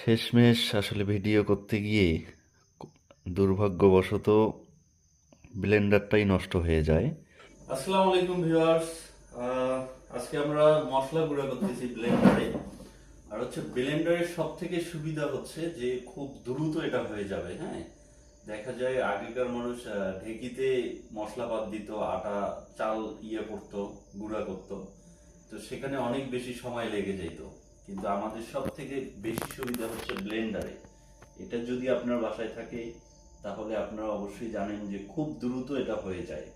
শেষমেশ আসলে ভিডিও করতে গিয়ে দুর্ভাগ্যবশত ব্লেন্ডারটাই নষ্ট হয়ে যায়। আসসালামু আলাইকুম ভিউয়ার্স, আজকে আমরা মশলা গুঁড়া করতেছি ব্লেন্ডারে। আর হচ্ছে ব্লেন্ডারের সব থেকে সুবিধা হচ্ছে যে খুব দ্রুত এটা হয়ে যাবে। হ্যাঁ, দেখা যায় আগেকার মানুষ ঢেকিতে মশলাপাত দিত, আটা চাল করতো, গুঁড়া করতো, তো সেখানে অনেক বেশি সময় লেগে যেত। কিন্তু আমাদের সব থেকে বেশি সুবিধা হচ্ছে ব্লেন্ডারে। এটা যদি আপনার বাসায় থাকে তাহলে আপনারা অবশ্যই জানেন যে খুব দ্রুত এটা হয়ে যায়,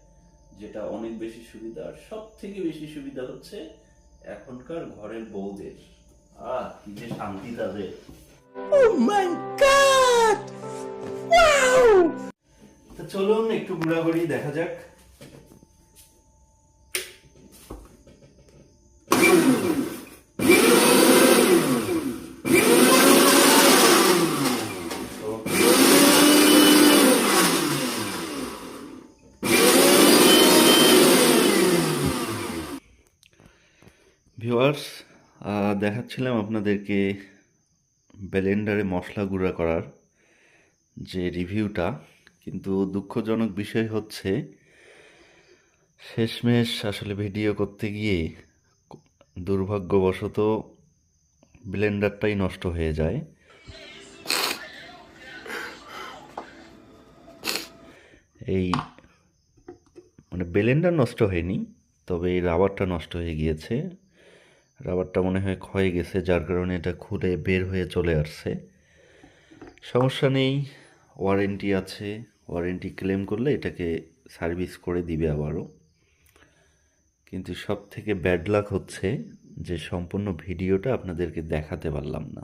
যেটা অনেক বেশি সুবিধা। আর সব থেকে বেশি সুবিধা হচ্ছে এখনকার ঘরের বউদের, কি যে শান্তি তাদের। Oh my God! Wow! তো চলুন একটু ঘোরাঘুরি দেখা যাক। ভিউয়ার্স, দেখাচ্ছিলাম আপনাদেরকে ব্লেন্ডারে মশলা গুঁড়া করার যে রিভিউটা, কিন্তু দুঃখজনক বিষয় হচ্ছে শেষমেশ আসলে ভিডিও করতে গিয়ে দুর্ভাগ্যবশত ব্লেন্ডারটাই নষ্ট হয়ে যায়। এই ব্লেন্ডার নষ্ট হয়নি, তবে এই রাবারটা নষ্ট হয়ে গিয়েছে। রাবারটা মনে হয় ক্ষয়ে গেছে, যার কারণে এটা খুলে বের হয়ে চলে আসছে। সমস্যা নেই, ওয়ারেন্টি আছে, ওয়ারেন্টি ক্লেম করলে এটাকে সার্ভিস করে দিবে আবারও। কিন্তু সব থেকে ব্যাড লাক হচ্ছে যে সম্পূর্ণ ভিডিওটা আপনাদেরকে দেখাতে পারলাম না।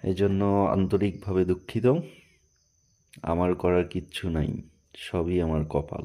এই জন্য আন্তরিকভাবে দুঃখিত। আমার করার কিচ্ছু নাই, সবই আমার কপাল।